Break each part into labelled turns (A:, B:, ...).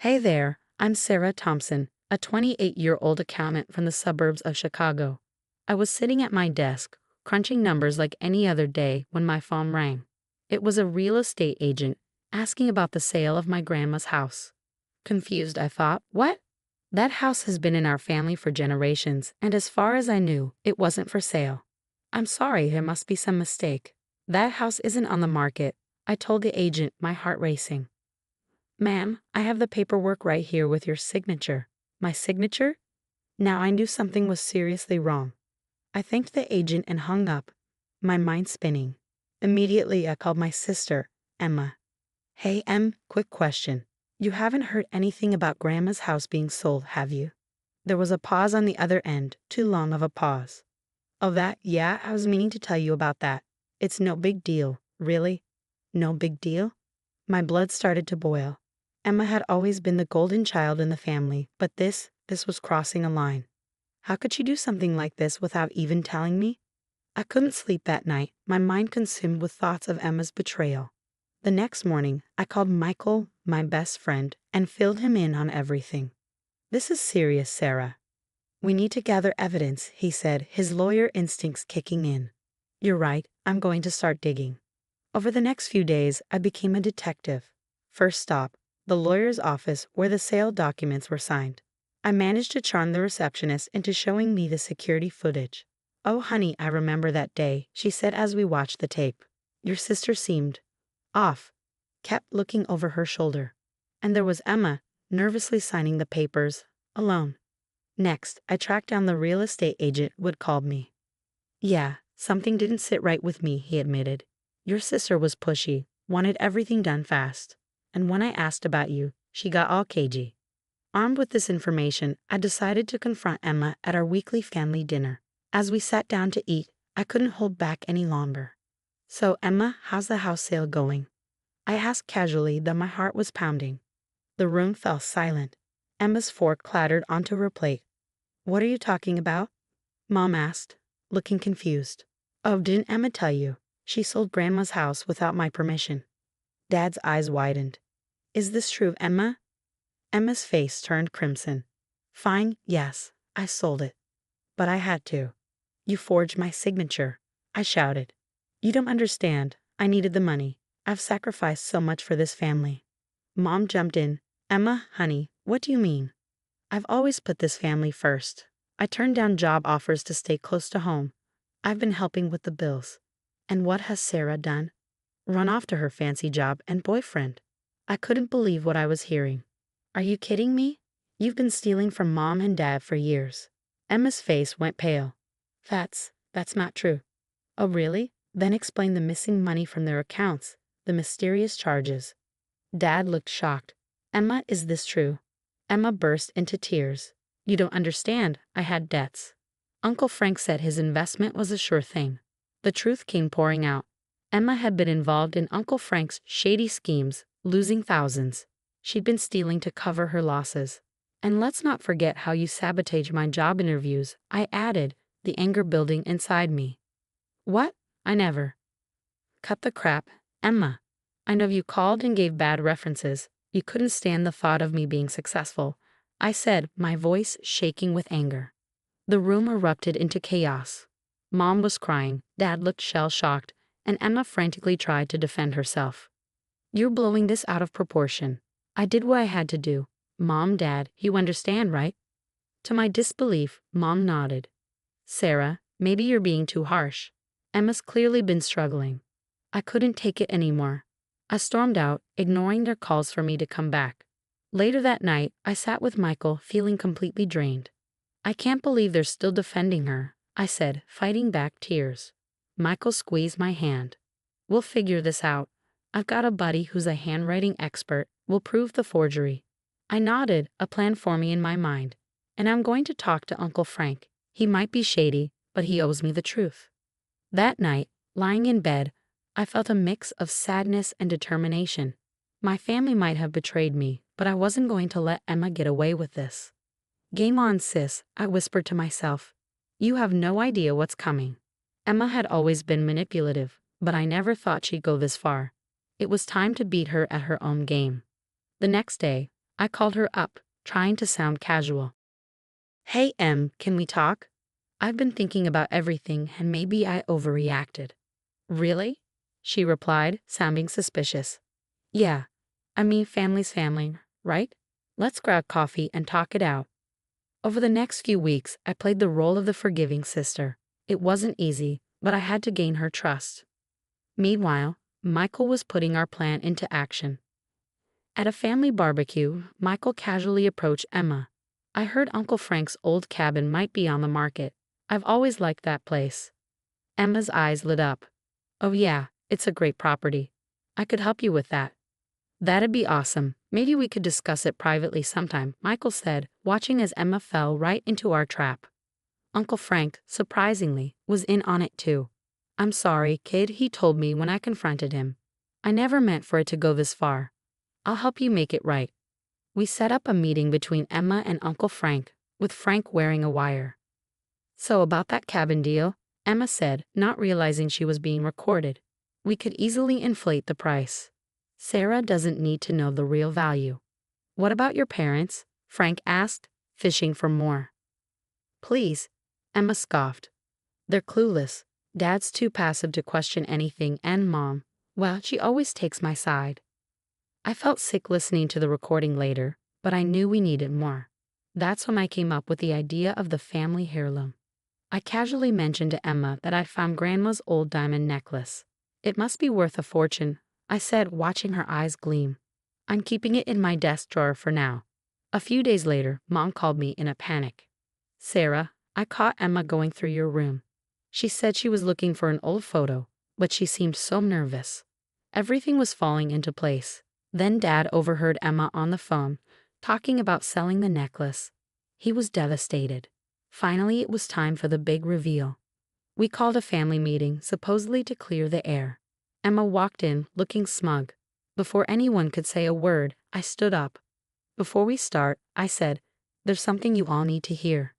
A: Hey there, I'm Sarah Thompson, a 28-year-old accountant from the suburbs of Chicago. I was sitting at my desk, crunching numbers like any other day when my phone rang. It was a real estate agent asking about the sale of my grandma's house. Confused, I thought, what? That house has been in our family for generations, and as far as I knew, it wasn't for sale. I'm sorry, there must be some mistake. That house isn't on the market, I told the agent, my heart racing. Ma'am, I have the paperwork right here with your signature. My signature? Now I knew something was seriously wrong. I thanked the agent and hung up, my mind spinning. Immediately, I called my sister, Emma. Hey, Em, quick question. You haven't heard anything about Grandma's house being sold, have you? There was a pause on the other end, too long of a pause. Oh, that? Yeah, I was meaning to tell you about that. It's no big deal, really? No big deal? My blood started to boil. Emma had always been the golden child in the family, but this was crossing a line. How could she do something like this without even telling me? I couldn't sleep that night, my mind consumed with thoughts of Emma's betrayal. The next morning, I called Michael, my best friend, and filled him in on everything. This is serious, Sarah. We need to gather evidence, he said, his lawyer instincts kicking in. You're right, I'm going to start digging. Over the next few days, I became a detective. First stop, the lawyer's office where the sale documents were signed. I managed to charm the receptionist into showing me the security footage. Oh, honey, I remember that day, she said as we watched the tape. Your sister seemed off, kept looking over her shoulder. And there was Emma, nervously signing the papers, alone. Next, I tracked down the real estate agent who had called me. Yeah, something didn't sit right with me, he admitted. Your sister was pushy, wanted everything done fast. And when I asked about you, she got all cagey. Armed with this information, I decided to confront Emma at our weekly family dinner. As we sat down to eat, I couldn't hold back any longer. So, Emma, how's the house sale going? I asked casually, though my heart was pounding. The room fell silent. Emma's fork clattered onto her plate. What are you talking about? Mom asked, looking confused. Oh, didn't Emma tell you? She sold Grandma's house without my permission. Dad's eyes widened. Is this true, Emma? Emma's face turned crimson. Fine, yes, I sold it. But I had to. You forged my signature, I shouted. You don't understand. I needed the money. I've sacrificed so much for this family. Mom jumped in. Emma, honey, what do you mean? I've always put this family first. I turned down job offers to stay close to home. I've been helping with the bills. And what has Sarah done? Run off to her fancy job and boyfriend. I couldn't believe what I was hearing. Are you kidding me? You've been stealing from Mom and Dad for years. Emma's face went pale. That's not true. Oh, really? Then explain the missing money from their accounts, the mysterious charges. Dad looked shocked. Emma, is this true? Emma burst into tears. You don't understand. I had debts. Uncle Frank said his investment was a sure thing. The truth came pouring out. Emma had been involved in Uncle Frank's shady schemes, losing thousands. She'd been stealing to cover her losses. And let's not forget how you sabotaged my job interviews, I added, the anger building inside me. What? I never. Cut the crap, Emma. I know you called and gave bad references. You couldn't stand the thought of me being successful, I said, my voice shaking with anger. The room erupted into chaos. Mom was crying, Dad looked shell-shocked, and Emma frantically tried to defend herself. You're blowing this out of proportion. I did what I had to do. Mom, Dad, you understand, right? To my disbelief, Mom nodded. Sarah, maybe you're being too harsh. Emma's clearly been struggling. I couldn't take it anymore. I stormed out, ignoring their calls for me to come back. Later that night, I sat with Michael, feeling completely drained. I can't believe they're still defending her, I said, fighting back tears. Michael squeezed my hand. We'll figure this out. I've got a buddy who's a handwriting expert. We'll prove the forgery. I nodded, a plan forming in my mind. And I'm going to talk to Uncle Frank. He might be shady, but he owes me the truth. That night, lying in bed, I felt a mix of sadness and determination. My family might have betrayed me, but I wasn't going to let Emma get away with this. Game on, sis, I whispered to myself. You have no idea what's coming. Emma had always been manipulative, but I never thought she'd go this far. It was time to beat her at her own game. The next day, I called her up, trying to sound casual. Hey, Em, can we talk? I've been thinking about everything and maybe I overreacted. Really? She replied, sounding suspicious. Yeah. I mean, family's family, right? Let's grab coffee and talk it out. Over the next few weeks, I played the role of the forgiving sister. It wasn't easy, but I had to gain her trust. Meanwhile, Michael was putting our plan into action. At a family barbecue, Michael casually approached Emma. I heard Uncle Frank's old cabin might be on the market. I've always liked that place. Emma's eyes lit up. Oh yeah, it's a great property. I could help you with that. That'd be awesome. Maybe we could discuss it privately sometime, Michael said, watching as Emma fell right into our trap. Uncle Frank, surprisingly, was in on it too. I'm sorry, kid, he told me when I confronted him. I never meant for it to go this far. I'll help you make it right. We set up a meeting between Emma and Uncle Frank, with Frank wearing a wire. So about that cabin deal, Emma said, not realizing she was being recorded. We could easily inflate the price. Sarah doesn't need to know the real value. What about your parents? Frank asked, fishing for more. Please, Emma scoffed. They're clueless. Dad's too passive to question anything, and Mom, well, she always takes my side. I felt sick listening to the recording later, but I knew we needed more. That's when I came up with the idea of the family heirloom. I casually mentioned to Emma that I found Grandma's old diamond necklace. It must be worth a fortune, I said, watching her eyes gleam. I'm keeping it in my desk drawer for now. A few days later, Mom called me in a panic. Sarah, I caught Emma going through your room. She said she was looking for an old photo, but she seemed so nervous. Everything was falling into place. Then Dad overheard Emma on the phone, talking about selling the necklace. He was devastated. Finally, it was time for the big reveal. We called a family meeting, supposedly to clear the air. Emma walked in, looking smug. Before anyone could say a word, I stood up. Before we start, I said, there's something you all need to hear.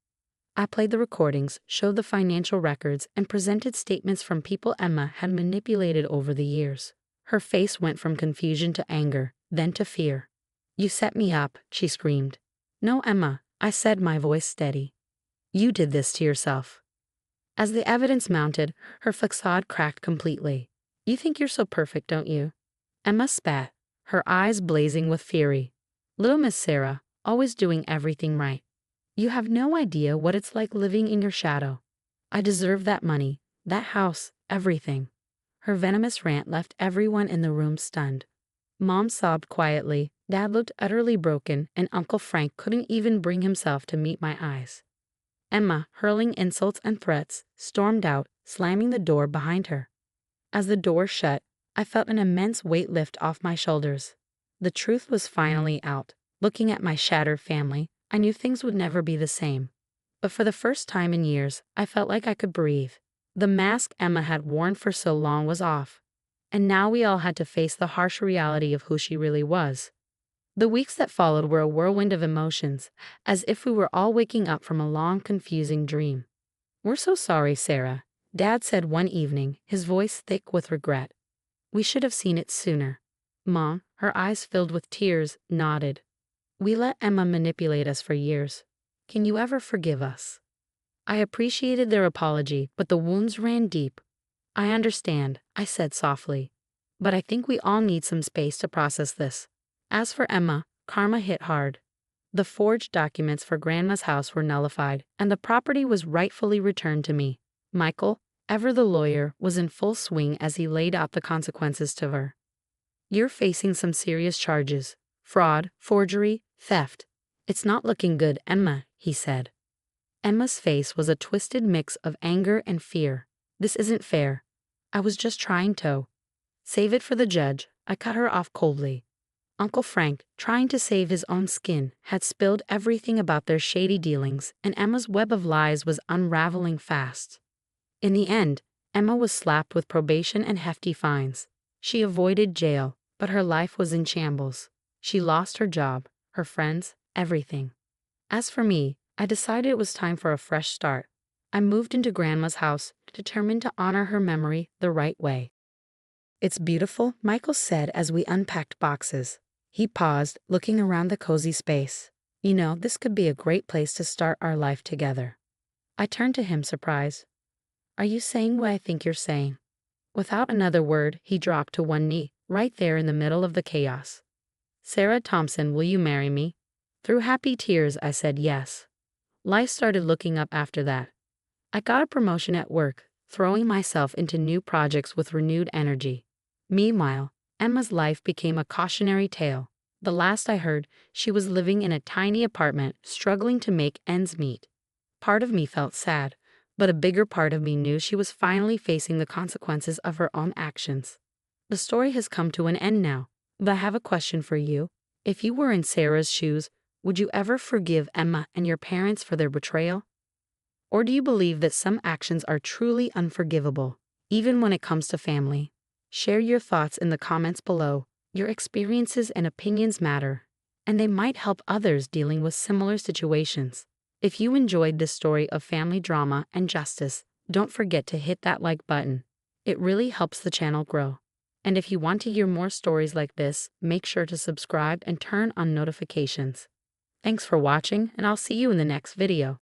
A: I played the recordings, showed the financial records, and presented statements from people Emma had manipulated over the years. Her face went from confusion to anger, then to fear. You set me up, she screamed. No, Emma, I said, my voice steady. You did this to yourself. As the evidence mounted, her facade cracked completely. You think you're so perfect, don't you? Emma spat, her eyes blazing with fury. Little Miss Sarah, always doing everything right. You have no idea what it's like living in your shadow. I deserve that money, that house, everything. Her venomous rant left everyone in the room stunned. Mom sobbed quietly, Dad looked utterly broken, and Uncle Frank couldn't even bring himself to meet my eyes. Emma, hurling insults and threats, stormed out, slamming the door behind her. As the door shut, I felt an immense weight lift off my shoulders. The truth was finally out. Looking at my shattered family, I knew things would never be the same. But for the first time in years, I felt like I could breathe. The mask Emma had worn for so long was off. And now we all had to face the harsh reality of who she really was. The weeks that followed were a whirlwind of emotions, as if we were all waking up from a long, confusing dream. We're so sorry, Sarah, Dad said one evening, his voice thick with regret. We should have seen it sooner. Mom, her eyes filled with tears, nodded. We let Emma manipulate us for years. Can you ever forgive us? I appreciated their apology, but the wounds ran deep. I understand, I said softly. But I think we all need some space to process this. As for Emma, karma hit hard. The forged documents for Grandma's house were nullified, and the property was rightfully returned to me. Michael, ever the lawyer, was in full swing as he laid out the consequences to her. You're facing some serious charges. Fraud, forgery, theft. It's not looking good, Emma, he said. Emma's face was a twisted mix of anger and fear. This isn't fair. I was just trying to. Save it for the judge, I cut her off coldly. Uncle Frank, trying to save his own skin, had spilled everything about their shady dealings, and Emma's web of lies was unraveling fast. In the end, Emma was slapped with probation and hefty fines. She avoided jail, but her life was in shambles. She lost her job, her friends, everything. As for me, I decided it was time for a fresh start. I moved into Grandma's house, determined to honor her memory the right way. It's beautiful, Michael said as we unpacked boxes. He paused, looking around the cozy space. You know, this could be a great place to start our life together. I turned to him, surprised. Are you saying what I think you're saying? Without another word, he dropped to one knee, right there in the middle of the chaos. Sarah Thompson, will you marry me? Through happy tears, I said yes. Life started looking up after that. I got a promotion at work, throwing myself into new projects with renewed energy. Meanwhile, Emma's life became a cautionary tale. The last I heard, she was living in a tiny apartment, struggling to make ends meet. Part of me felt sad, but a bigger part of me knew she was finally facing the consequences of her own actions. The story has come to an end now, but I have a question for you. If you were in Sarah's shoes, would you ever forgive Emma and your parents for their betrayal? Or do you believe that some actions are truly unforgivable, even when it comes to family? Share your thoughts in the comments below. Your experiences and opinions matter, and they might help others dealing with similar situations. If you enjoyed this story of family drama and justice, don't forget to hit that like button. It really helps the channel grow. And if you want to hear more stories like this, make sure to subscribe and turn on notifications. Thanks for watching, and I'll see you in the next video.